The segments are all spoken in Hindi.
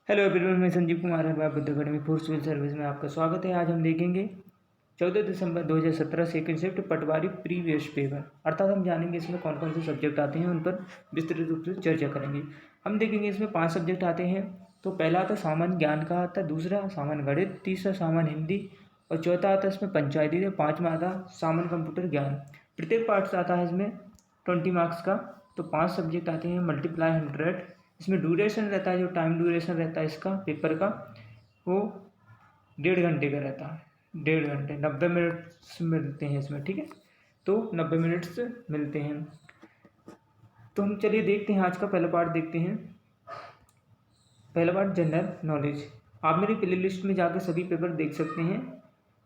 हेलो एवरीवन, मैं संजीव कुमार हरवाब Buddha academy for civil service में आपका स्वागत है। आज हम देखेंगे 14 दिसंबर 2017 second shift patwari previous paper, अर्थात हम जानेंगे इसमें कौन कौन से सब्जेक्ट आते हैं, उन पर विस्तृत रूप से चर्चा करेंगे। हम देखेंगे इसमें 5 सब्जेक्ट आते हैं। तो पहला आता सामान्य ज्ञान का आता है, दूसरा सामान्य गणित, तीसरा सामान्य हिंदी और चौथा आता है इसमें पंचायती, पाँचवा आता सामान्य कंप्यूटर ज्ञान। प्रत्येक पार्ट से आता है इसमें 20 मार्क्स का। तो 5 सब्जेक्ट आते हैं, मल्टीप्लाई 100। इसमें ड्यूरेशन रहता है, जो टाइम ड्यूरेशन रहता है इसका पेपर का, वो 1.5 घंटे का रहता है। 1.5 घंटे 90 मिनट्स मिलते हैं इसमें, ठीक है। तो 90 मिनट्स मिलते हैं। तो हम चलिए देखते हैं, आज का पहला पार्ट देखते हैं। पहला पार्ट जनरल नॉलेज। आप मेरी प्ले लिस्ट में जाकर सभी पेपर देख सकते हैं,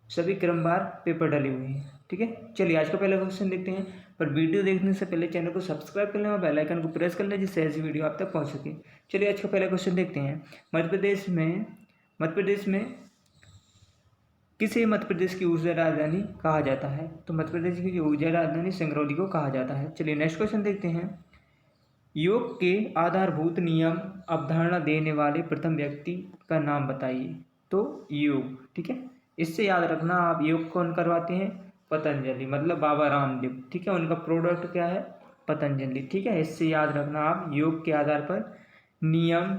सभी क्रमवार पेपर डले हुए हैं, ठीक है। चलिए आज का पहला क्वेश्चन देखते हैं। पर वीडियो देखने से पहले चैनल को सब्सक्राइब कर लें और बेल आइकन को प्रेस कर लें, जिससे ऐसी वीडियो आप तक पहुंच सके। चलिए आज का पहला क्वेश्चन देखते हैं। मध्य प्रदेश में किसे मध्य प्रदेश की ऊर्जा राजधानी कहा जाता है? तो मध्य प्रदेश की ऊर्जा राजधानी सिंगरौली को कहा जाता है। चलिए नेक्स्ट क्वेश्चन देखते हैं। योग के आधारभूत नियम अवधारणा देने वाले प्रथम व्यक्ति का नाम बताइए। तो योग, ठीक है। इससे याद रखना, आप योग कौन करवाते हैं? पतंजलि, मतलब बाबा रामदेव, ठीक है। उनका प्रोडक्ट क्या है? पतंजलि, ठीक है। इससे याद रखना आप, योग के आधार पर नियम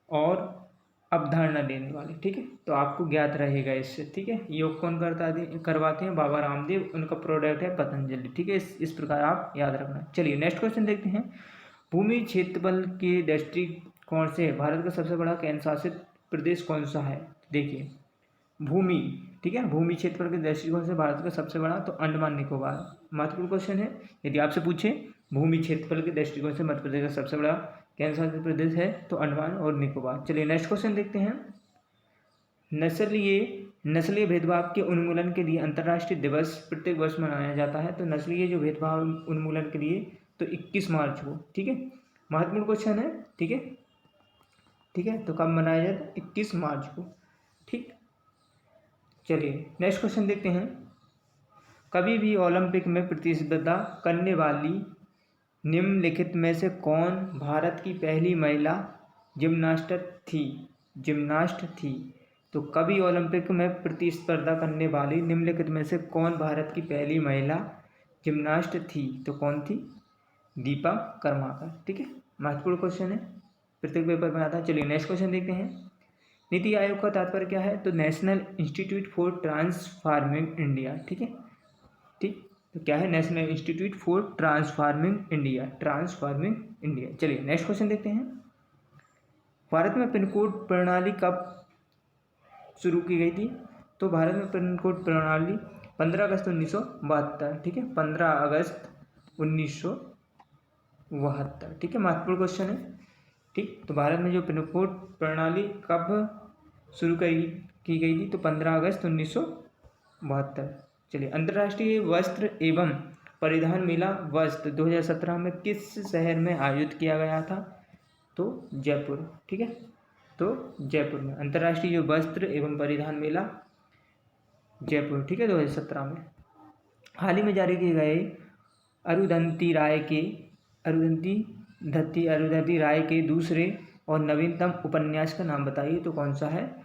और अवधारणा देने वाले, ठीक है। तो आपको ज्ञात रहेगा इससे, ठीक है। योग कौन करवाते हैं? बाबा रामदेव, उनका प्रोडक्ट है पतंजलि, ठीक है। इस प्रकार आप याद रखना। चलिए नेक्स्ट क्वेश्चन देखते हैं। भूमि क्षेत्रफल के दृष्टिकोण से भारत का सबसे बड़ा केंद्र शासित प्रदेश कौन सा है? देखिए भूमि, ठीक है, भूमि क्षेत्रफल के दृष्टिकोण से भारत का सबसे बड़ा, तो अंडमान निकोबार। महत्वपूर्ण क्वेश्चन है। यदि आपसे पूछे भूमि क्षेत्रफल के दृष्टिकोण से मध्य प्रदेश का सबसे बड़ा केंद्र शासित प्रदेश है, तो अंडमान और निकोबार। चलिए नेक्स्ट क्वेश्चन देखते हैं। नस्लीय भेदभाव के उन्मूलन के लिए अंतर्राष्ट्रीय दिवस प्रत्येक वर्ष मनाया जाता है। तो नस्लीय जो भेदभाव उन्मूलन के लिए, तो 21 मार्च को, ठीक है। महत्वपूर्ण क्वेश्चन है, ठीक है, ठीक है। तो कब मनाया जाता है? 21 मार्च को, ठीक। चलिए नेक्स्ट क्वेश्चन देखते हैं। कभी भी ओलंपिक में प्रतिस्पर्धा करने वाली निम्नलिखित में से कौन भारत की पहली महिला जिम्नास्ट थी? तो कभी ओलंपिक में प्रतिस्पर्धा करने वाली निम्नलिखित में से कौन भारत की पहली महिला जिम्नास्ट थी? तो कौन थी? दीपा कर्माकर, ठीक है। महत्वपूर्ण क्वेश्चन है, प्रत्येक पेपर में आता है। चलिए नेक्स्ट क्वेश्चन देखते हैं। नीति आयोग का तात्पर्य क्या है? तो national institute for transforming India, ठीक है, ठीक। तो क्या है? National institute for transforming India. चलिए नेक्स्ट क्वेश्चन देखते हैं। भारत में पिन कोड प्रणाली कब शुरू की गई थी? तो भारत में पिन कोड प्रणाली 15 अगस्त 1972, ठीक है, 15 अगस्त 1972, ठीक है। महत्वपूर्ण क्वेश्चन है, ठीक। तो भारत में जो पिन कोड प्रणाली कब शुरू की गई थी? तो 15 अगस्त 1972। चलिए अंतर्राष्ट्रीय वस्त्र एवं परिधान मेला वस्त्र 2017 में किस शहर में आयोजित किया गया था? तो जयपुर, ठीक है। तो जयपुर में अंतर्राष्ट्रीय जो वस्त्र एवं परिधान मेला जयपुर, ठीक है, 2017 में। हाल ही में जारी किए गए अरुंधति राय के दूसरे और नवीनतम उपन्यास का नाम बताइए। तो कौन सा है?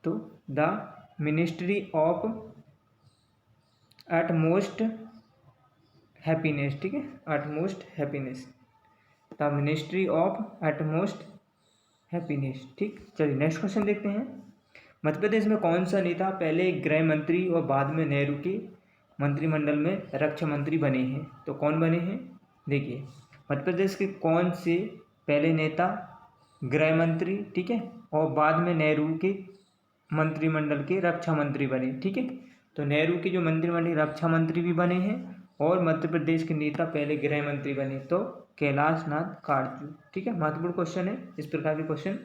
तो the ministry of utmost happiness, ठीक है, utmost happiness, the ministry of utmost happiness, ठीक। चलिए नेक्स्ट क्वेश्चन देखते हैं। मध्य प्रदेश में कौन सा नेता पहले गृह मंत्री और बाद में नेहरू के मंत्रिमंडल में रक्षा मंत्री बने हैं? तो कौन बने हैं? देखिए मध्य प्रदेश के कौन से पहले नेता गृह मंत्री, ठीक है, और बाद में नेहरू के मंत्रिमंडल के रक्षा मंत्री बने, ठीक है। तो नेहरू के जो मंत्रिमंडल रक्षा मंत्री भी बने हैं और मध्य प्रदेश के नेता पहले गृह मंत्री बने, तो कैलाश नाथ काटजू, ठीक है। महत्वपूर्ण क्वेश्चन है, इस प्रकार के क्वेश्चन,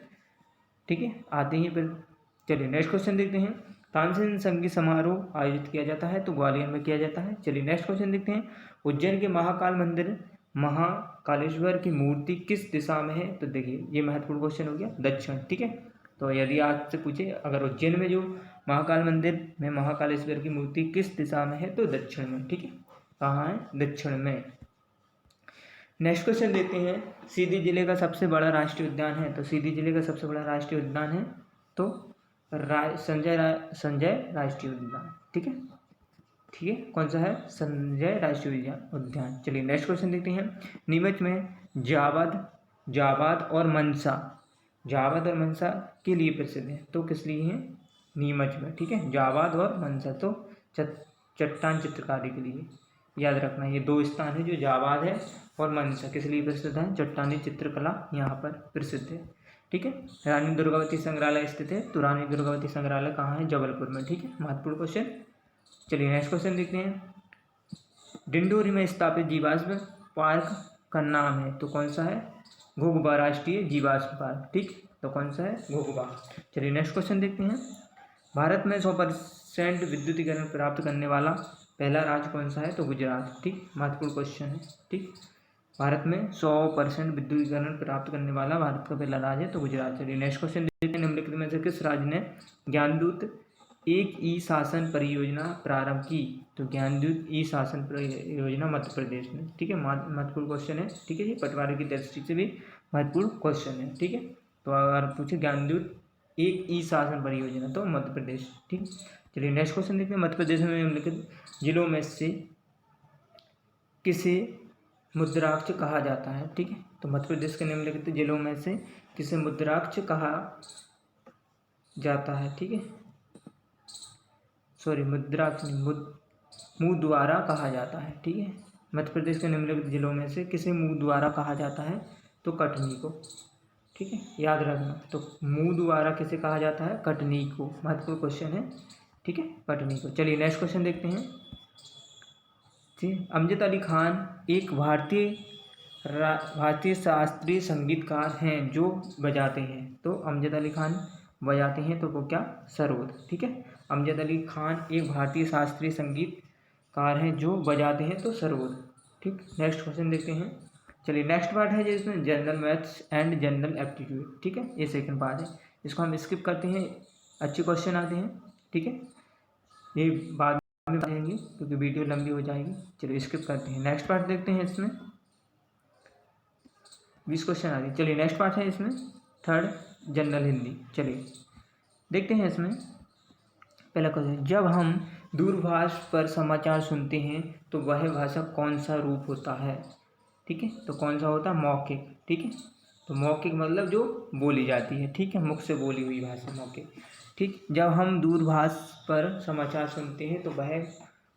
ठीक है, आते हैं फिर। चलिए नेक्स्ट क्वेश्चन देखते हैं। तानसेन संगीत समारोह आयोजित किया जाता है, तो ग्वालियर में किया जाता है। चलिए नेक्स्ट क्वेश्चन देखते हैं। उज्जैन के महाकाल मंदिर महाकालेश्वर की मूर्ति किस दिशा में है? तो देखिए ये महत्वपूर्ण क्वेश्चन हो गया, दक्षिण, ठीक है। तो यदि आपसे पूछे अगर उज्जैन में जो महाकाल मंदिर में महाकालेश्वर की मूर्ति किस दिशा में है, तो दक्षिण में, ठीक है। कहाँ है? दक्षिण में। नेक्स्ट क्वेश्चन देखते हैं, सीधी जिले का सबसे बड़ा राष्ट्रीय उद्यान है, तो सीधी जिले का सबसे बड़ा राष्ट्रीय उद्यान है तो संजय राष्ट्रीय उद्यान। ठीक है, ठीक है, कौन सा है? संजय राष्ट्रीय उद्यान। चलिए नेक्स्ट क्वेश्चन देखते हैं, नीमच में जाबाद और मनसा के लिए प्रसिद्ध है, तो किस लिए है? नीमच में। ठीक है, जाबाद और मनसा तो चट्टान चित्रकारी के लिए, याद रखना ये दो स्थान है जो जाबाद है और मनसा किस लिए प्रसिद्ध है? चट्टानी चित्रकला यहाँ पर प्रसिद्ध है। ठीक है, रानी दुर्गावती संग्रहालय स्थित है, तो रानी दुर्गावती संग्रहालय कहाँ है? जबलपुर में। ठीक है, महत्वपूर्ण क्वेश्चन। चलिए नेक्स्ट क्वेश्चन देखते हैं, डिंडोरी में स्थापित जीवाश्म पार्क का नाम है, तो कौन सा है? घुघुबा राष्ट्रीय जीवाश्म पार्क। ठीक, तो कौन सा है? घुघुबा। चलिए नेक्स्ट क्वेश्चन देखते हैं, भारत में 100% विद्युतीकरण प्राप्त करने वाला पहला राज्य कौन सा है? तो गुजरात। ठीक, महत्वपूर्ण क्वेश्चन है। ठीक, भारत में 100% विद्युतीकरण प्राप्त करने वाला भारत का पहला राज्य है तो गुजरात। चलिए नेक्स्ट क्वेश्चन देखते हैं, निम्नलिखित में से किस राज्य ने ज्ञानदूत एक ई शासन परियोजना प्रारंभ की? तो ज्ञानदूत ई शासन परियोजना मध्य प्रदेश में। ठीक है, महत्वपूर्ण क्वेश्चन है। ठीक है, ये पटवारी की दृष्टि से भी महत्वपूर्ण क्वेश्चन है। ठीक है, तो अगर पूछे ज्ञानदूत एक ई शासन परियोजना तो मध्य प्रदेश। ठीक, चलिए नेक्स्ट क्वेश्चन देखते हैं, मध्य प्रदेश में निम्नलिखित जिलों में से किसे मुद्राक्ष कहा जाता है? ठीक है, तो मध्य प्रदेश के निम्नलिखित जिलों में से किसे मुद्राक्ष कहा जाता है? ठीक है, सॉरी मुद्राक्ष नहीं, मुँह द्वारा कहा जाता है। ठीक है, मध्य प्रदेश के निम्नलिखित जिलों में से किसे मुँह द्वारा कहा जाता है? तो कटनी को। ठीक है, याद रखना, तो मुँह द्वारा किसे कहा जाता है? कटनी को। महत्वपूर्ण क्वेश्चन है। ठीक है, कटनी को। चलिए नेक्स्ट क्वेश्चन देखते हैं, ठीक, अमजद अली खान एक भारतीय शास्त्रीय संगीतकार हैं जो बजाते हैं, तो अमजद अली खान बजाते हैं तो वो क्या? सरोद। ठीक है, अमजद अली खान एक भारतीय शास्त्रीय संगीतकार हैं जो बजाते हैं तो सरोद। ठीक, नेक्स्ट क्वेश्चन देखते हैं, चलिए नेक्स्ट पार्ट है जिसमें general maths and general aptitude. ठीक है, ये सेकंड पार्ट है, इसको हम स्किप करते हैं, अच्छे क्वेश्चन आते हैं। ठीक है, ये बाद में पढ़ेंगे क्योंकि वीडियो लंबी हो जाएगी। चलिए स्किप करते हैं, नेक्स्ट पार्ट देखते हैं, इसमें 20 क्वेश्चन आ रही। चलिए नेक्स्ट पार्ट है इसमें थर्ड, जनरल हिंदी। चलिए देखते हैं, इसमें पहला क्वेश्चन, जब हम दूरभाष पर समाचार सुनते हैं तो वह भाषा कौन सा रूप होता है? ठीक है, तो कौन सा होता है? मौखिक। ठीक है, तो मौखिक मतलब जो बोली जाती है। ठीक है, मुख से बोली हुई भाषा मौखिक। ठीक, जब हम दूरभाष पर समाचार सुनते हैं तो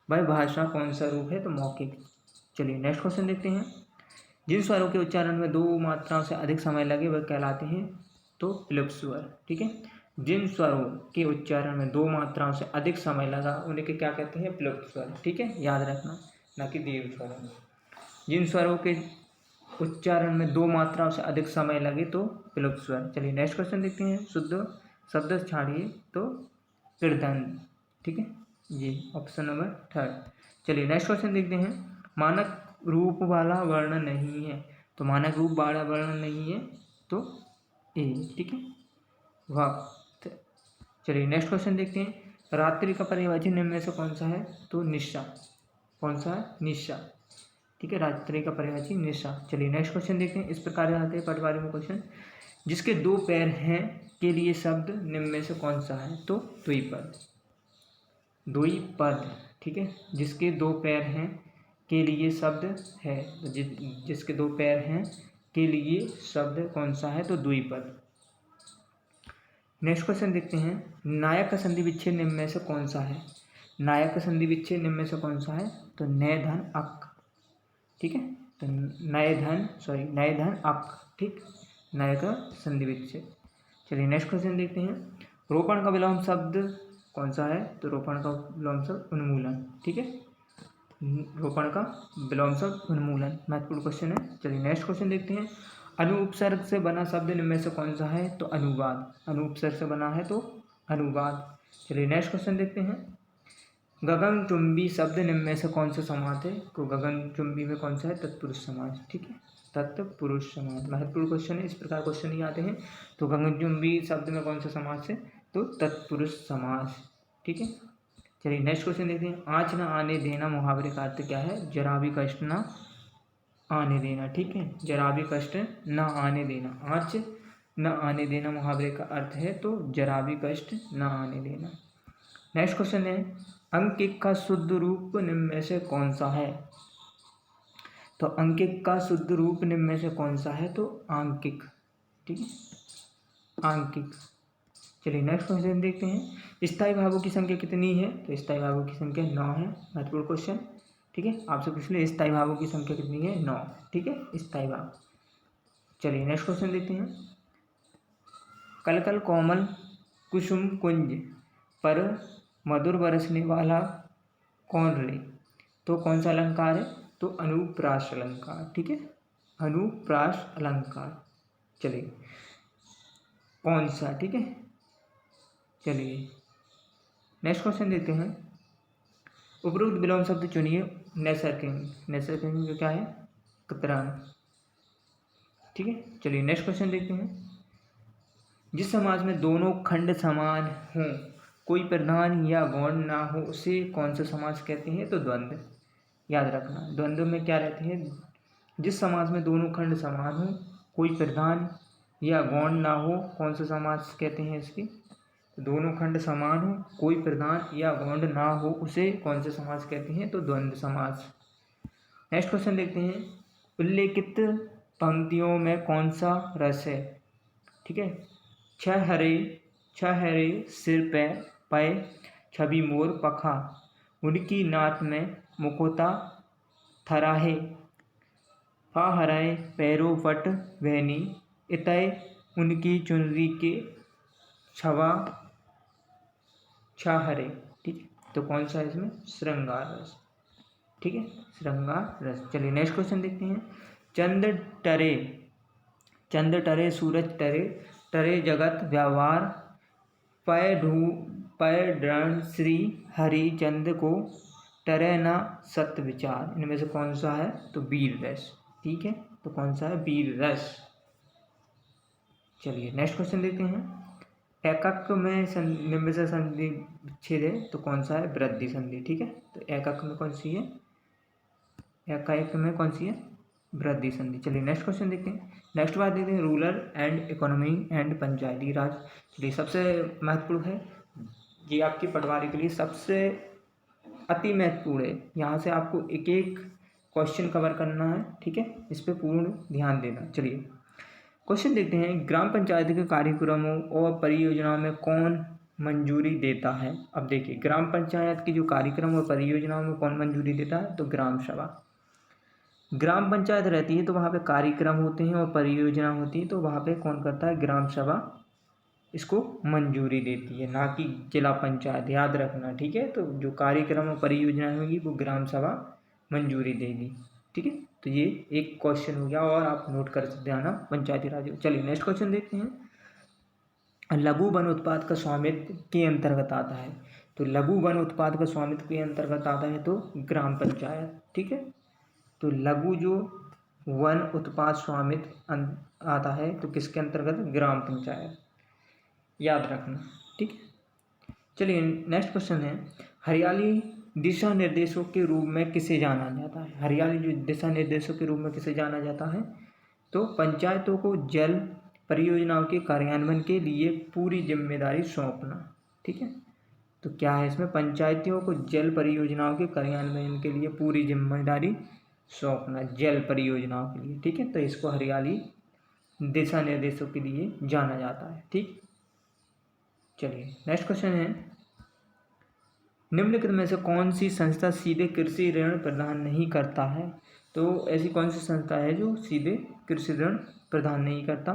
वह भाषा कौन सा रूप है? तो मौखिक। चलिए नेक्स्ट क्वेश्चन देखते हैं, जिन स्वरों के उच्चारण में 2 मात्राओं से अधिक समय लगे वह कहलाते हैं तो विलुप्त स्वर। ठीक है, जिन स्वरों के उच्चारण में 2 मात्राओं से अधिक समय लगा उन्हें के क्या कहते हैं? विलुप्त स्वर। ठीक है, याद रखना, ना कि दीर्घ स्वर। जिन स्वरों के उच्चारण में 2 मात्राओं से अधिक समय लगे तो विलुप्त स्वर। चलिए नेक्स्ट क्वेश्चन देखते हैं, शुद्ध शब्द छाड़िए तो कीर्तन। ठीक है, ये ऑप्शन नंबर थर्ड। चलिए नेक्स्ट क्वेश्चन देखते हैं, मानक रूप वाला वर्ण नहीं है, तो मानक रूप वाला वर्ण नहीं है तो ए। ठीक है, वक्त। चलिए नेक्स्ट क्वेश्चन देखते हैं, रात्रि का पर्यायवाची निम्न में से कौन सा है? तो निशा। कौन सा है? निशा। ठीक है, रात्रि का पर्यायवाची निशा। चलिए नेक्स्ट क्वेश्चन देखते हैं, इस प्रकार आते हैं पटवारी में क्वेश्चन, जिसके 2 पैर हैं के लिए शब्द निम्न में से कौन सा है? तो द्विपद। द्विपद। ठीक है, जिसके 2 पैर हैं के लिए शब्द है, जिसके 2 पैर हैं के लिए शब्द कौन सा है? तो द्विपद। नेक्स्ट क्वेश्चन देखते हैं, नायक का संधि विच्छेद निम्न में से कौन सा है? नायक का संधि विच्छेद निम्न में से कौन सा है? तो नय धन अक। ठीक है, तो नय धन अक। ठीक, नय का संधि विच्छेद। चलिए नेक्स्ट क्वेश्चन देखते हैं, रोपण का विलोम शब्द कौन सा है? तो रोपण का विलोम शब्द उन्मूलन। ठीक है, रोपण का विलोम शब्द उन्मूलन। महत्वपूर्ण क्वेश्चन है। चलिए नेक्स्ट क्वेश्चन देखते हैं, अनुपसर्ग से बना शब्द निम्न में से कौन सा है? तो अनुवाद। अनुपसर्ग से बना है तो अनुवाद। चलिए नेक्स्ट क्वेश्चन देखते हैं, गगनचुंबी शब्द निम्न में से कौन सा समास है? तो गगनचुंबी में कौन सा है? तत्पुरुष समास। ठीक है, तत्पुरुष समास। महत्वपूर्ण क्वेश्चन है, इस प्रकार क्वेश्चन ही आते हैं। तो गगनचुंबी शब्द में कौन सा समास है? तो तत्पुरुष समास। ठीक है, चलिए नेक्स्ट क्वेश्चन देखते हैं, आँच न आने देना मुहावरे का अर्थ क्या है? जरा भी कष्ट न आने देना, ठीक है। जरा भी कष्ट न आने देना, आँच न आने देना मुहावरे का अर्थ है, तो जरा भी कष्ट न आने देना। नेक्स्ट क्वेश्चन है, अंकित का शुद्ध रूप निम्न में से कौन सा है? तो अंकित का शुद्ध रूप निम्न में से कौन सा है? तो आंकिक, ठीक है, आंकिक। चलिए नेक्स्ट क्वेश्चन देखते हैं, स्थायी भावों की संख्या कितनी है? तो स्थायी भावों की संख्या 9 है। महत्वपूर्ण क्वेश्चन, ठीक है, आपसे पूछ ले स्थायी भावों की संख्या कितनी है? 9, ठीक है, स्थायी भाव। चलिए नेक्स्ट क्वेश्चन देखते हैं, कल कल कोमल कुसुम कुंज पर मधुर बरसने वाला कौन रे? तो कौन सा अलंकार है? तो अनुप्रास अलंकार, ठीक है, अनुप्रास अलंकार। चलिए कौन सा, ठीक है। चलिए नेक्स्ट क्वेश्चन देते हैं, उपरोक्त विलोम शब्द चुनिए। नैसर्गिक, नैसर्गिक क्या है? कतरान, ठीक है। चलिए नेक्स्ट क्वेश्चन देखते हैं, जिस समाज में दोनों खंड समान हों, कोई प्रधान या गौण ना हो, उसे कौन सा समाज कहते हैं? तो द्वंद्व। याद रखना, द्वंद्व में क्या रहते हैं? जिस समाज में दोनों खंड समान हो, कोई प्रधान या गौण ना हो, कौन सा समाज कहते हैं इसकी? दोनों खंड समान हो, कोई प्रधान या गौण ना हो, उसे कौन सा समाज कहते हैं? तो द्वंद्व समाज। नेक्स्ट क्वेश्चन देखते हैं, उल्लेखित पंक्तियों में कौन सा रस है? ठीक है, छह हरे सिर पे पय छवि मोर पखा, उनकी नाथ में मुखोता थराहे, फा हराए पैरों वट वहनी, इतय उनकी चुनरी के छवा छाहरे, ठीक है। तो कौन सा है इसमें? श्रृंगार रस, ठीक है, श्रृंगार रस। चलिए नेक्स्ट क्वेश्चन देखते हैं, चंद टरे सूरज टरे, टरे जगत व्यवहार, पय ड्रण श्री हरि चंद को, टरे न सत्य विचार, इनमें से कौन सा है? तो वीर रस, ठीक है। तो कौन सा है? वीर रस। चलिए नेक्स्ट क्वेश्चन देखते हैं, एकक में निम्न से संधि विच्छेद है, तो कौन सा है? वृद्धि संधि, ठीक है। तो एकक में कौन सी है? एकाएक में कौन सी है? वृद्धि संधि। चलिए नेक्स्ट क्वेश्चन देखते हैं, नेक्स्ट बात देखते हैं, रूरल एंड इकोनॉमी एंड पंचायती राज। चलिए सबसे महत्वपूर्ण है, ये आपकी पटवारी के लिए सबसे अति महत्वपूर्ण है, यहाँ से आपको एक एक क्वेश्चन कवर करना है, ठीक है, इस पर पूर्ण ध्यान देना। चलिए क्वेश्चन देखते हैं, ग्राम पंचायत के कार्यक्रमों और परियोजनाओं में कौन मंजूरी देता है? अब देखिए, ग्राम पंचायत की जो कार्यक्रम और परियोजनाओं में कौन मंजूरी देता है? तो ग्राम सभा। ग्राम पंचायत रहती है तो वहाँ पे कार्यक्रम होते हैं और परियोजना होती है, तो वहाँ पे कौन करता है? ग्राम सभा इसको मंजूरी देती है, ना कि जिला पंचायत, याद रखना, ठीक है। तो जो कार्यक्रम और परियोजना होगी वो ग्राम सभा मंजूरी देगी, ठीक है। तो ये एक क्वेश्चन हो गया और आप नोट कर सकते हैं ना, पंचायती राज। चलिए नेक्स्ट क्वेश्चन देखते हैं, लघु वन उत्पाद का स्वामित्व के अंतर्गत आता है? तो लघु वन उत्पाद का स्वामित्व के अंतर्गत आता है तो ग्राम पंचायत, ठीक है। तो लघु जो वन उत्पाद स्वामित्व आता है तो किसके अंतर्गत? ग्राम पंचायत, याद रखना, ठीक है। चलिए नेक्स्ट क्वेश्चन है, हरियाली दिशा निर्देशों के रूप में किसे जाना जाता है? हरियाली जो दिशा निर्देशों के रूप में किसे जाना जाता है? तो पंचायतों को जल परियोजनाओं के कार्यान्वयन के लिए पूरी जिम्मेदारी सौंपना, ठीक है। तो क्या है इसमें? पंचायतियों को जल परियोजनाओं के कार्यान्वयन के लिए पूरी जिम्मेदारी सौंपना, जल परियोजनाओं के लिए, ठीक है। तो इसको हरियाली दिशा निर्देशों के लिए जाना जाता है, ठीक। चलिए नेक्स्ट क्वेश्चन है, निम्नलिखित में से कौन सी संस्था सीधे कृषि ऋण प्रदान नहीं करता है? तो ऐसी कौन सी संस्था है जो सीधे कृषि ऋण प्रदान नहीं करता?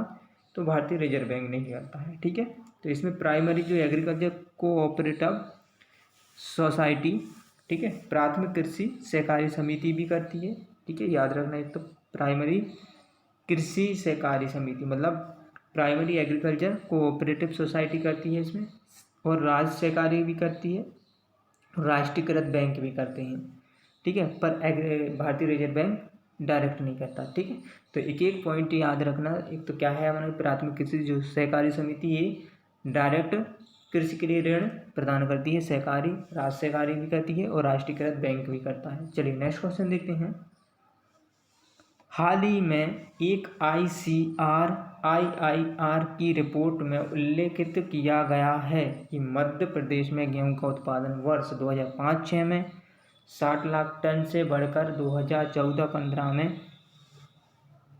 तो भारतीय रिजर्व बैंक नहीं करता है, ठीक है। तो इसमें प्राइमरी जो एग्रीकल्चर कोऑपरेटिव सोसाइटी, ठीक है, प्राथमिक कृषि सहकारी समिति भी करती है, ठीक है, याद रखना। एक तो प्राइमरी कृषि सहकारी समिति मतलब प्राइमरी एग्रीकल्चर कोऑपरेटिव सोसाइटी करती है इसमें, और राज्य सहकारी भी करती है, राष्ट्रीयकृत बैंक भी करते हैं, ठीक है। पर भारतीय रिजर्व बैंक डायरेक्ट नहीं करता, ठीक है। तो एक एक पॉइंट याद रखना, एक तो क्या है हमारी प्राथमिक कृषि जो सहकारी समिति, ये डायरेक्ट कृषि के लिए ऋण प्रदान करती है, सहकारी राज्य सहकारी भी करती है और राष्ट्रीयकृत बैंक भी करता है। चलिए नेक्स्ट क्वेश्चन देखते हैं, हाल ही में एक ICRIIR की रिपोर्ट में उल्लेखित किया गया है कि मध्य प्रदेश में गेहूं का उत्पादन वर्ष 2005-06 में 60 लाख टन से बढ़कर 2014-15 में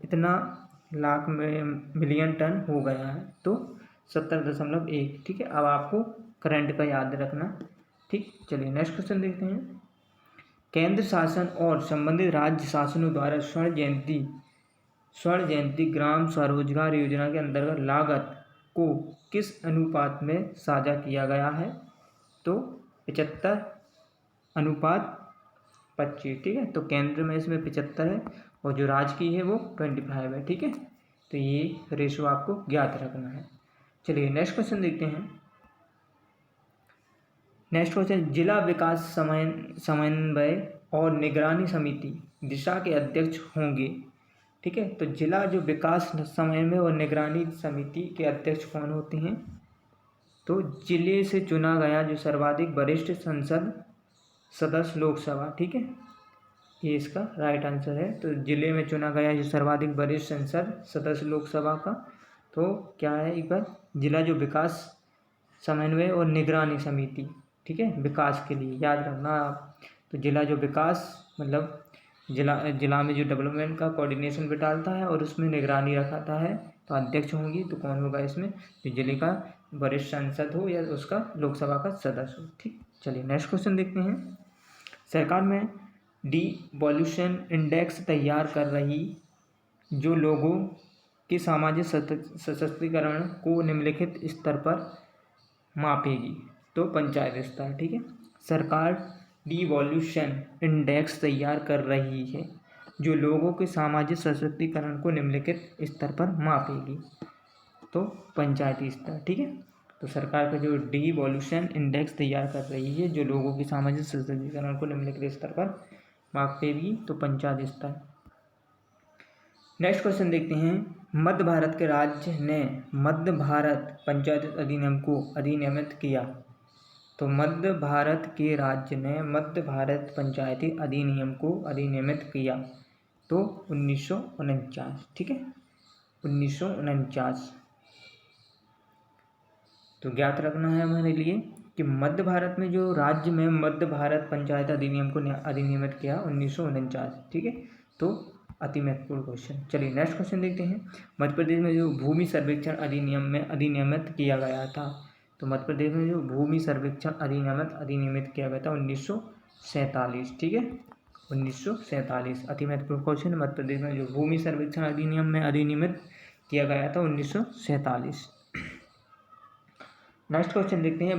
इतना लाख मिलियन टन हो गया है, तो 70.1। ठीक है, अब आपको करंट का याद रखना। ठीक, चलिए नेक्स्ट क्वेश्चन देखते हैं। केंद्र शासन और संबंधित राज्य शासनों द्वारा स्वर्ण जयंती ग्राम स्वरोजगार योजना के अंतर्गत लागत को किस अनुपात में साझा किया गया है? तो 75:25। ठीक है, तो केंद्र में इसमें 75 है और जो राज्य की है वो 25 है। ठीक है, तो ये रेशो आपको ज्ञात रखना है। चलिए नेक्स्ट क्वेश्चन देखते हैं। नेक्स्ट क्वेश्चन, जिला विकास समन्वय और निगरानी समिति दिशा के अध्यक्ष होंगे। ठीक है, तो जिला जो विकास समन्वय और निगरानी समिति के अध्यक्ष कौन होते हैं? तो जिले से चुना गया जो सर्वाधिक वरिष्ठ संसद सदस्य लोकसभा। ठीक है, ये इसका राइट आंसर है। तो जिले में चुना गया जो सर्वाधिक वरिष्ठ संसद सदस्य लोकसभा का, तो क्या है एक बार, जिला जो विकास समन्वय और निगरानी समिति। ठीक है, विकास के लिए याद रखना आप। तो जिला जो विकास मतलब जिला में जो डेवलपमेंट का कोऑर्डिनेशन बिठाता है और उसमें निगरानी रखाता है, तो अध्यक्ष होंगी। तो कौन होगा इसमें? तो जिले का वरिष्ठ सांसद हो या उसका लोकसभा का सदस्य हो। ठीक, चलिए नेक्स्ट क्वेश्चन देखते हैं। सरकार में डिवोल्यूशन इंडेक्स तैयार कर रही जो लोगों के सामाजिक सशक्तिकरण को निम्नलिखित स्तर पर मापेगी, तो पंचायत स्तर। ठीक है, सरकार डिवोल्यूशन इंडेक्स तैयार कर रही है जो लोगों के सामाजिक सशक्तिकरण को निम्नलिखित स्तर पर मापेगी, तो पंचायती स्तर। ठीक है, तो सरकार का जो डिवोल्यूशन इंडेक्स तैयार कर रही है जो लोगों के सामाजिक सशक्तिकरण को निम्नलिखित स्तर पर मापेगी, तो पंचायत स्तर। नेक्स्ट क्वेश्चन देखते हैं। मध्य भारत के राज्य ने मध्य भारत पंचायत अधिनियम को अधिनियमित किया, तो मध्य भारत के राज्य ने मध्य भारत पंचायती अधिनियम को अधिनियमित किया, तो 1949। ठीक है, 1949। तो ज्ञात रखना है हमारे लिए कि मध्य भारत में जो राज्य में मध्य भारत पंचायत अधिनियम को अधिनियमित किया 1949। ठीक है, तो अति महत्वपूर्ण क्वेश्चन। चलिए नेक्स्ट क्वेश्चन देखते हैं। मध्य प्रदेश में जो भूमि सर्वेक्षण अधिनियम में अधिनियमित किया गया था, तो मध्य प्रदेश में जो भूमि सर्वेक्षण अधिनियमित किया गया था 1947। ठीक है, 1947 अति महत्वपूर्ण क्वेश्चन। मध्य प्रदेश में जो भूमि सर्वेक्षण अधिनियम में अधिनियमित किया गया था 1947। नेक्स्ट क्वेश्चन देखते हैं।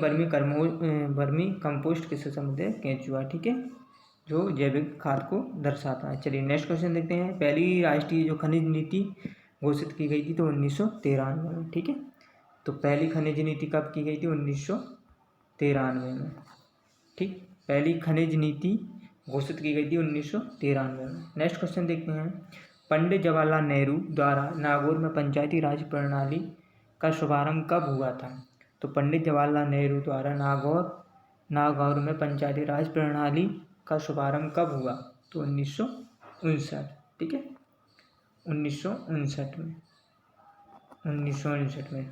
वर्मी कंपोस्ट किससे संबंधित है? केंचुआ। ठीक है, जो जैविक खाद को दर्शाता है। चलिए नेक्स्ट क्वेश्चन देखते हैं। पहली राष्ट्रीय जो खनिज नीति घोषित की गई थी तो 1993 में। ठीक है, तो पहली खनिज नीति कब की गई थी? 1993 में। ठीक, पहली खनिज नीति घोषित की गई थी 1993 में। नेक्स्ट क्वेश्चन देखते हैं। पंडित जवाहरलाल नेहरू द्वारा नागौर में पंचायती राज प्रणाली का शुभारंभ कब हुआ था? तो पंडित जवाहरलाल नेहरू द्वारा नागौर में पंचायती राज प्रणाली का शुभारंभ कब हुआ? तो 1959। ठीक है, 1959 में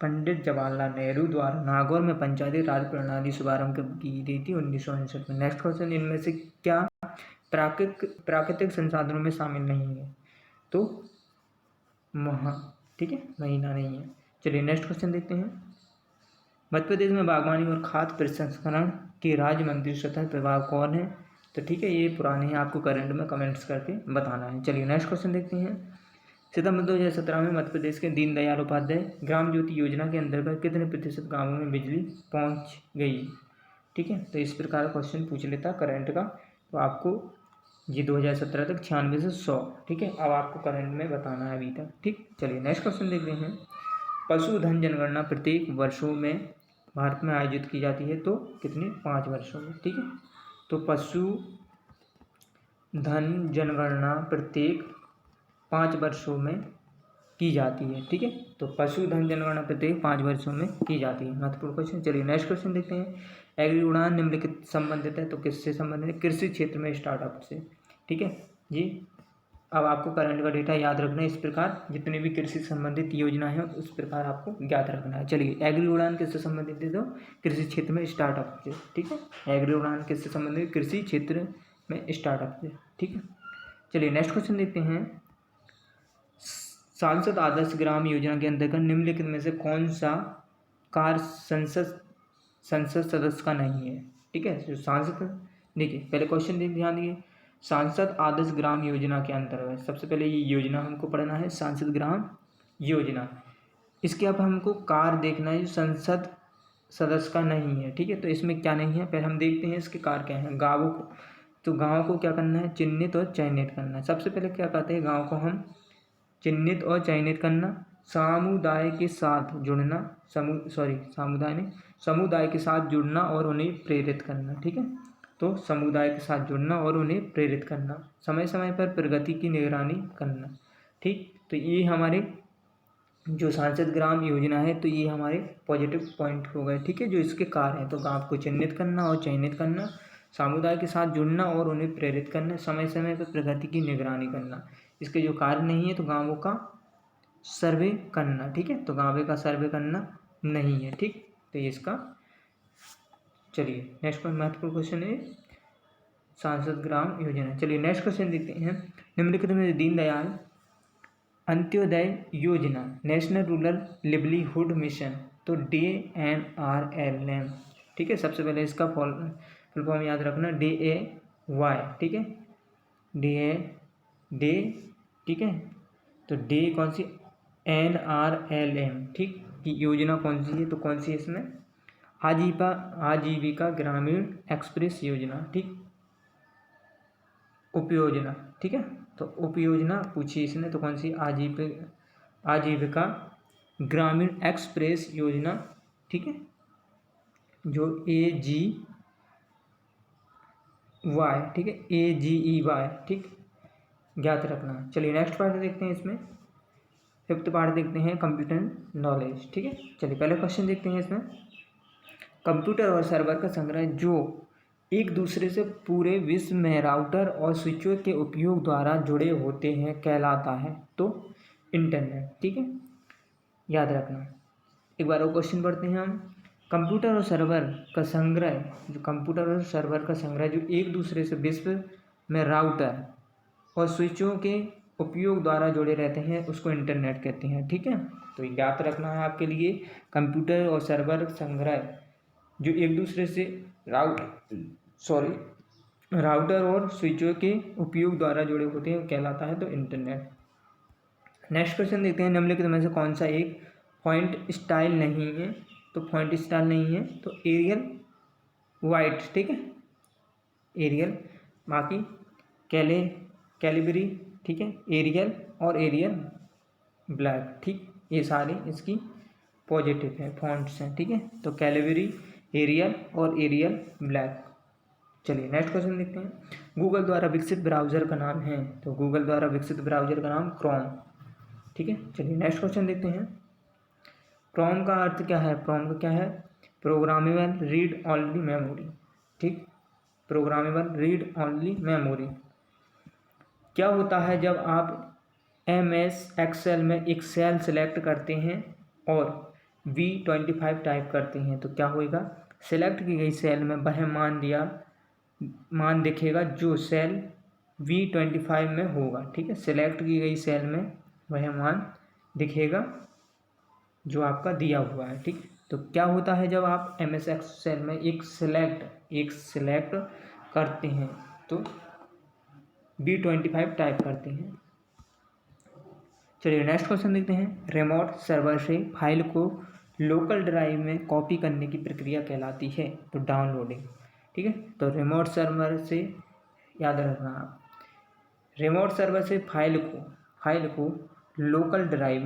पंडित जवाहरलाल नेहरू द्वारा नागौर में पंचायती राज प्रणाली शुभारंभ की गई थी 1959 में। नेक्स्ट क्वेश्चन, इनमें से क्या प्राकृतिक संसाधनों में शामिल नहीं है? तो ठीक है, महीना नहीं है। चलिए नेक्स्ट क्वेश्चन देखते हैं। मध्य प्रदेश में बागवानी और खाद्य प्रसंस्करण के राज्य मंत्री स्वतंत्र प्रभार कौन है? तो ठीक है, ये पुराने हैं, आपको करंट में कमेंट्स करके बताना है। चलिए नेक्स्ट क्वेश्चन देखते हैं। सितंबर 2017 में मध्य प्रदेश के दीनदयाल उपाध्याय ग्राम ज्योति योजना के अंतर्गत कितने प्रतिशत गाँवों में बिजली पहुँच गई? ठीक है, तो इस प्रकार क्वेश्चन पूछ लेता करंट का, तो आपको ये 2017 तक 96 से 100। ठीक है, अब आपको करंट में बताना है अभी तक। ठीक, चलिए नेक्स्ट क्वेश्चन देखते हैं। पशुधन जनगणना प्रत्येक वर्षों में भारत में आयोजित की जाती है, तो कितने? 5 वर्षों में। ठीक है, तो पशुधन जनगणना प्रत्येक 5 वर्षों में की जाती है। ठीक है, तो पशुधन जनगणना प्रत्येक 5 वर्षों में की जाती है। महत्वपूर्ण क्वेश्चन। चलिए नेक्स्ट क्वेश्चन देखते हैं। एग्री उड़ान निम्नलिखित संबंधित है, तो किससे संबंधित है? कृषि क्षेत्र में स्टार्टअप से। ठीक है, ये अब आपको करंट का डेटा याद रखना है इस प्रकार, जितने भी कृषि संबंधित योजना है उस प्रकार आपको याद रखना है। चलिए, एग्री उड़ान किससे संबंधित है? तो कृषि क्षेत्र में स्टार्टअप से, ठीक है। एग्री उड़ान किससे संबंधित? कृषि क्षेत्र में स्टार्टअप से, ठीक है। चलिए नेक्स्ट क्वेश्चन देखते हैं। सांसद आदर्श ग्राम योजना के अंतर्गत निम्नलिखित में से कौन सा कार्य संसद सदस्य का नहीं है? ठीक है, जो सांसद, देखिए पहले क्वेश्चन ध्यान दिए। सांसद आदर्श ग्राम योजना के अंतर्गत सबसे पहले ये योजना हमको पढ़ना है, सांसद ग्राम योजना। इसके अब हमको कार्य देखना है जो संसद सदस्य का नहीं है, ठीक है। तो इसमें क्या नहीं है, पहले हम देखते हैं इसके कार्य क्या हैं। गाँवों को, तो गाँव को क्या करना है? चिन्हित और चयनित करना है। सबसे पहले क्या कहते हैं? गाँव को हम चिन्हित और चयनित करना, समुदाय के साथ जुड़ना, समुदाय के साथ जुड़ना और उन्हें प्रेरित करना, ठीक है। तो समुदाय के साथ जुड़ना और उन्हें प्रेरित करना, समय समय पर प्रगति की निगरानी करना, ठीक। तो ये हमारे जो सांसद ग्राम योजना है, तो ये हमारे पॉजिटिव पॉइंट हो गए, ठीक है, जो इसके कार्य हैं। तो गाँव को चिन्हित करना और चयनित करना, समुदाय के साथ जुड़ना और उन्हें प्रेरित करना, समय समय पर प्रगति की निगरानी करना। इसके जो कार्य नहीं है, तो गाँवों का सर्वे करना, ठीक है। तो गाँव का सर्वे करना नहीं है, ठीक। तो ये इसका, चलिए नेक्स्ट महत्वपूर्ण क्वेश्चन है सांसद ग्राम योजना। चलिए नेक्स्ट क्वेश्चन देखते हैं। निम्नलिखित में दीनदयाल अंत्योदय योजना, नेशनल रूरल लिवलीहुड मिशन, तो DNRLM, ठीक है। सबसे पहले इसका फुल फॉर्म याद रखना, DAY, ठीक है, डे, ठीक है। तो डे कौन सी? NRLM, ठीक। योजना कौन सी है? तो कौन सी है इसमें? आजीविका ग्रामीण एक्सप्रेस योजना, ठीक, उपयोजना, ठीक है। तो उपयोजना पूछी इसने, तो कौन सी? आजीविका ग्रामीण एक्सप्रेस योजना, ठीक है, जो AGY, ठीक है, AGEY, ठीक, ज्ञात रखना। चलिए नेक्स्ट पार्ट देखते हैं। इसमें फिफ्थ पार्ट देखते हैं, कंप्यूटर नॉलेज, ठीक है। चलिए पहले क्वेश्चन देखते हैं। इसमें कंप्यूटर और सर्वर का संग्रह जो एक दूसरे से पूरे विश्व में राउटर और स्विचों के उपयोग द्वारा जुड़े होते हैं कहलाता है, तो इंटरनेट, ठीक है, याद रखना। एक बार वो क्वेश्चन पढ़ते हैं हम। कंप्यूटर और सर्वर का संग्रह, जो कंप्यूटर और सर्वर का संग्रह जो एक दूसरे से विश्व में राउटर और स्विचों के उपयोग द्वारा जुड़े रहते हैं, उसको इंटरनेट कहते हैं, ठीक है। तो याद रखना है आपके लिए, कंप्यूटर और सर्वर संग्रह जो एक दूसरे से राउटर और स्विचों के उपयोग द्वारा जुड़े होते हैं कहलाता है, तो इंटरनेट। नेक्स्ट क्वेश्चन देखते हैं। निम्नलिखित में से कौन सा एक पॉइंट स्टाइल नहीं है? तो पॉइंट स्टाइल नहीं है तो एरियल वाइट, ठीक है, एरियल। बाकी कैलिबरी, ठीक है, एरियल और एरियल ब्लैक, ठीक, ये सारे इसकी पॉजिटिव है, फॉन्ट्स हैं, ठीक है। तो कैलिबरी, एरियल और एरियल ब्लैक। चलिए नेक्स्ट क्वेश्चन देखते हैं। गूगल द्वारा विकसित ब्राउज़र का नाम है, तो गूगल द्वारा विकसित ब्राउज़र का नाम क्रोम, ठीक है। चलिए नेक्स्ट क्वेश्चन देखते हैं। क्रोम का अर्थ क्या है? क्रोम का क्या है? प्रोग्रामेबल रीड ओनली मेमोरी, ठीक, प्रोग्रामेबल रीड ओनली मेमोरी। क्या होता है जब आप MS Excel में एक सेल सेलेक्ट करते हैं और V25 टाइप करते हैं, तो क्या होएगा? सेलेक्ट की गई सेल में वह मान दिखेगा जो सेल V25 में होगा, ठीक है। सेलेक्ट की गई सेल में वह मान दिखेगा जो आपका दिया हुआ है, ठीक। तो क्या होता है जब आप MS Excel में एक सिलेक्ट करते हैं तो V25 टाइप करते हैं। चलिए नेक्स्ट क्वेश्चन देखते हैं। रिमोट सर्वर से फाइल को लोकल ड्राइव में कॉपी करने की प्रक्रिया कहलाती है, तो डाउनलोडिंग, ठीक है। तो रिमोट सर्वर से, याद रखना आप, रिमोट सर्वर से फाइल को लोकल ड्राइव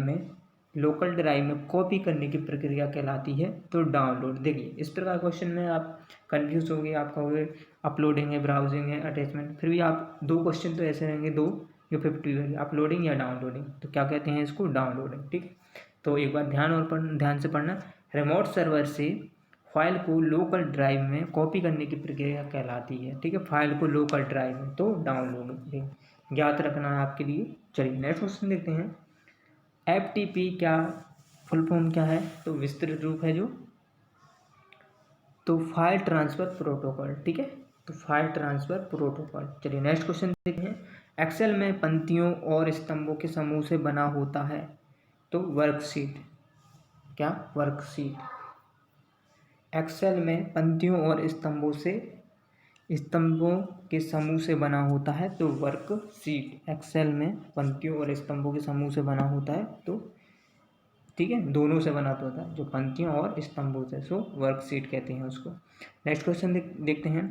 में कॉपी करने की प्रक्रिया कहलाती है, तो डाउनलोड। देखिए इस प्रकार क्वेश्चन में आप कंफ्यूज हो गए, आप कहोगे अपलोडिंग है, ब्राउजिंग है, अटैचमेंट, फिर भी आप दो क्वेश्चन तो ऐसे रहेंगे, दो जो 50 अपलोडिंग या डाउनलोडिंग, तो क्या कहते हैं इसको? डाउनलोडिंग, ठीक। तो एक बार ध्यान से पढ़ना। रिमोट सर्वर से फाइल को लोकल ड्राइव में कॉपी करने की प्रक्रिया कहलाती है, ठीक है, फाइल को लोकल ड्राइव में, तो डाउनलोडिंग, ज्ञात रखना है आपके लिए। चलिए नेक्स्ट क्वेश्चन देखते हैं। FTP क्या फुल फॉर्म क्या है? तो विस्तृत रूप है जो, तो फाइल ट्रांसफ़र प्रोटोकॉल, ठीक है, तो फाइल ट्रांसफ़र प्रोटोकॉल। चलिए नेक्स्ट क्वेश्चन देखते हैं। एक्सेल में पंक्तियों और स्तंभों के समूह से बना होता है, तो वर्कशीट। क्या? वर्कशीट। एक्सेल में पंक्तियों और स्तंभों के समूह से बना होता है, तो वर्कशीट। एक्सेल में पंक्तियों और स्तंभों के समूह से बना होता है, तो ठीक है, दोनों से बना तो होता है, जो पंक्तियों और स्तंभों से, सो वर्कशीट कहते हैं उसको। नेक्स्ट क्वेश्चन देखते हैं।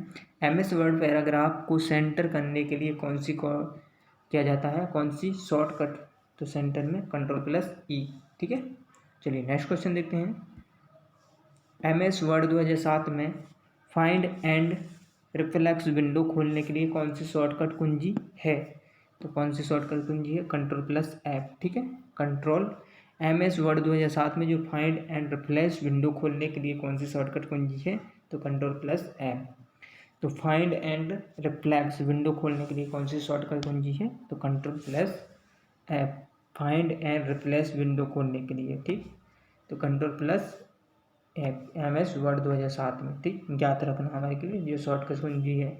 MS वर्ड पैराग्राफ को सेंटर करने के लिए कौन सी किया जाता है, कौन सी शॉर्टकट? तो सेंटर में Ctrl+E, ठीक है। चलिए नेक्स्ट क्वेश्चन देखते हैं। MS वर्ड 2007 में फाइंड एंड रिफ्लेक्स विंडो खोलने के लिए कौन सी शॉर्टकट कुंजी है? तो कौन सी शॉर्टकट कुंजी है? Ctrl+F, ठीक है। MS वर्ड 2007 में जो फाइंड एंड रिफ्लेक्स विंडो खोलने के लिए कौन सी शॉर्टकट कुंजी है? तो Ctrl+F। तो फाइंड एंड रिफ्लेक्स विंडो खोलने के लिए कौन सी शॉर्टकट कुंजी है? तो Ctrl+F, find and reflex window खोलने के लिए, ठीक। तो Ctrl+F, MS वर्ड 2007 में, ठीक, ज्ञात रखना हमारे के लिए ये शॉर्टकट कुंजी है।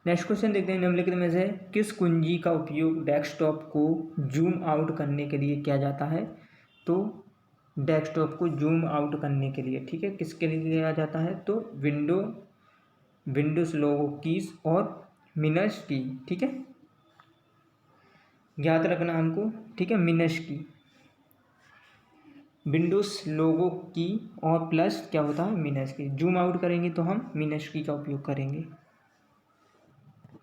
नेक्स्ट क्वेश्चन देखते हैं। निम्नलिखित में से किस कुंजी का उपयोग डेस्कटॉप को जूम आउट करने के लिए किया जाता है? तो डेस्कटॉप को जूम आउट करने के लिए, ठीक है, किसके लिए किया जाता है? तो विंडोज लोगो कीज और मिनस की, ठीक है, ज्ञात रखना हमको, ठीक है। मिनस की, विंडोज लोगो की और प्लस क्या होता है? मिनस की। जूम आउट करेंगे तो हम मिनस की का उपयोग करेंगे।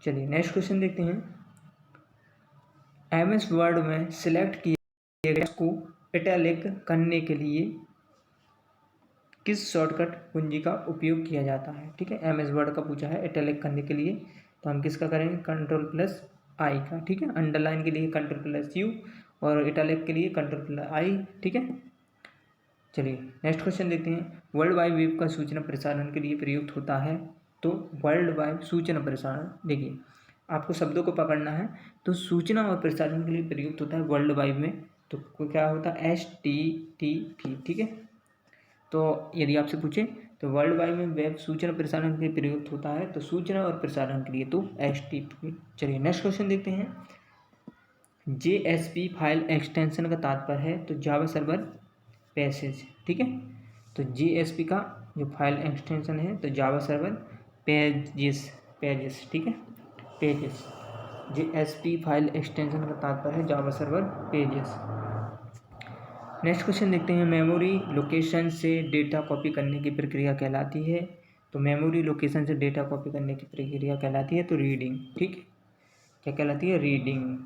चलिए नेक्स्ट क्वेश्चन देखते हैं। MS वर्ड में सिलेक्ट किए गए को इटैलिक करने के लिए किस शॉर्टकट कुंजी का उपयोग किया जाता है? ठीक है, MS वर्ड का पूछा है इटैलिक करने के लिए, तो हम किसका करेंगे? Ctrl+I का, ठीक है। अंडरलाइन के लिए Ctrl+U और इटैलिक के लिए Ctrl+I, ठीक है। चलिए नेक्स्ट क्वेश्चन देखते हैं। वर्ल्ड वाइड वेब का सूचना प्रसारण के लिए प्रयुक्त होता है, तो वर्ल्ड वाइड सूचना प्रसारण, देखिए आपको शब्दों को पकड़ना है, तो सूचना और प्रसारण के लिए प्रयुक्त होता है वर्ल्ड वाइड में, तो क्या होता है? HTTP, ठीक है। तो यदि आपसे पूछे तो वर्ल्ड वाइड में वेब सूचना प्रसारण के लिए प्रयुक्त होता है, तो सूचना और प्रसारण के लिए तो HTTP। चलिए नेक्स्ट क्वेश्चन देखते हैं। JSP फाइल एक्सटेंशन का तात्पर्य है, तो जावा सर्वर पैसेज, ठीक है। तो JSP का जो फाइल एक्सटेंशन है, तो जावा सर्वर पेजेस, ठीक है, पेजेस। JSP फाइल एक्सटेंशन का तात्पर्य है Java server pages. Next question देखते हैं। मेमोरी लोकेशन से डेटा कॉपी करने की प्रक्रिया कहलाती है, तो मेमोरी लोकेशन से डेटा कॉपी करने की प्रक्रिया कहलाती है, तो रीडिंग, ठीक है, क्या कहलाती है? रीडिंग।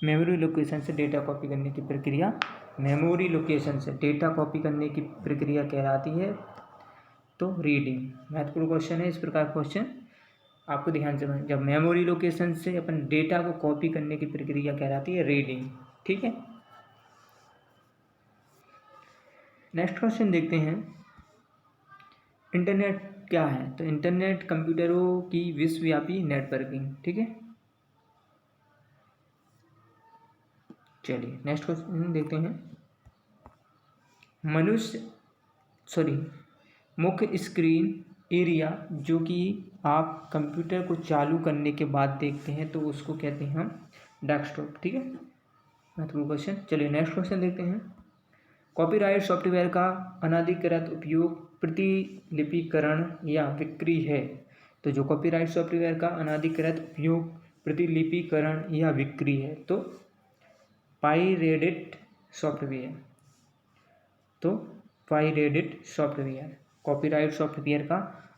मेमोरी लोकेशन से डेटा कॉपी करने की प्रक्रिया, मेमोरी लोकेशन से डेटा कॉपी करने की प्रक्रिया कहलाती है, तो रीडिंग। महत्वपूर्ण क्वेश्चन है, इस प्रकार क्वेश्चन आपको ध्यान से समझ। जब मेमोरी लोकेशन से अपन डेटा को कॉपी करने की प्रक्रिया कहलाती है रीडिंग, ठीक है। नेक्स्ट क्वेश्चन देखते हैं। इंटरनेट क्या है? तो इंटरनेट कंप्यूटरों की विश्वव्यापी नेटवर्किंग, ठीक है। चलिए नेक्स्ट क्वेश्चन देखते हैं। मुख्य स्क्रीन एरिया जो कि आप कंप्यूटर को चालू करने के बाद देखते हैं, तो उसको कहते हैं हम डेस्कटॉप, ठीक है। महत्वपूर्ण क्वेश्चन। चलिए नेक्स्ट क्वेश्चन देखते हैं। कॉपीराइट सॉफ्टवेयर का अनधिकृत उपयोग प्रतिलिपिकरण या बिक्री है, तो जो कॉपीराइट सॉफ्टवेयर का अनधिकृत उपयोग प्रतिलिपिकरण या बिक्री है, तो पाइरेटेड सॉफ्टवेयर, तो पाइरेटेड सॉफ्टवेयर। कॉपीराइट सॉफ्टवेयर का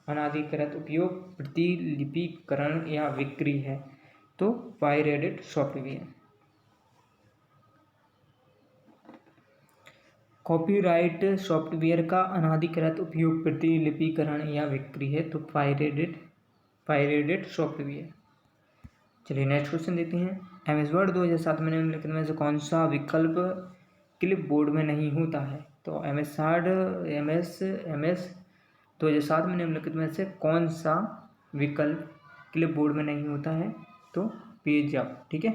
अनधिकृत उपयोग प्रतिलिपिकरण या बिक्री है, तो पाइरेटेड सॉफ्टवेयर। कॉपीराइट सॉफ्टवेयर का अनधिकृत उपयोग प्रतिलिपिकरण या बिक्री है, तो पाइरेटेड सॉफ्टवेयर। चलिए नेक्स्ट क्वेश्चन देखते हैं। MS वर्ड 2007 में निम्नलिखित में से कौन सा विकल्प क्लिपबोर्ड में नहीं होता है? तो MS 2007 में निम्नलिखित में से कौन सा विकल्प क्लिपबोर्ड में नहीं होता है? तो पेज अप, ठीक है।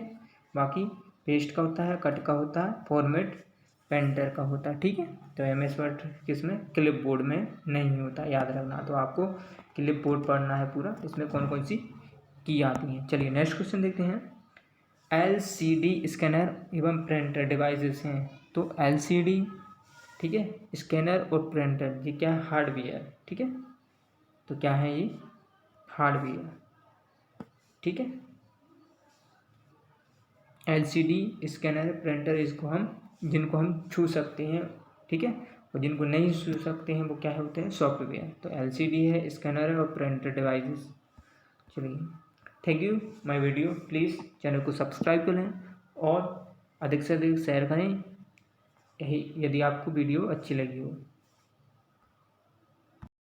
बाकी पेस्ट का होता है, कट का होता है, फॉर्मेट पेंटर का होता है, ठीक है। तो MS वर्ड किसमें, क्लिप बोर्ड में नहीं होता, याद रखना। तो आपको क्लिप बोर्ड पढ़ना है पूरा, इसमें कौन कौन सी की आती हैं। चलिए नेक्स्ट क्वेश्चन देखते हैं। LCD स्कैनर एवं प्रिंटर डिवाइसेस हैं। तो LCD, ठीक है, स्कैनर और प्रिंटर, ये क्या है, हार्डवेयर, ठीक है। तो क्या है ये, हार्डवेयर, ठीक है। LCD स्कैनर प्रिंटर, इसको हम, जिनको हम छू सकते हैं, ठीक है, और जिनको नहीं छू सकते हैं वो क्या होते हैं, सॉफ्टवेयर। तो LCD है, स्कैनर है और प्रिंटर डिवाइसेस। चलिए, thank you. My video, please channel को सब्सक्राइब करें और अधिक से अधिक शेयर करें, यही यदि आपको वीडियो अच्छी लगी हो।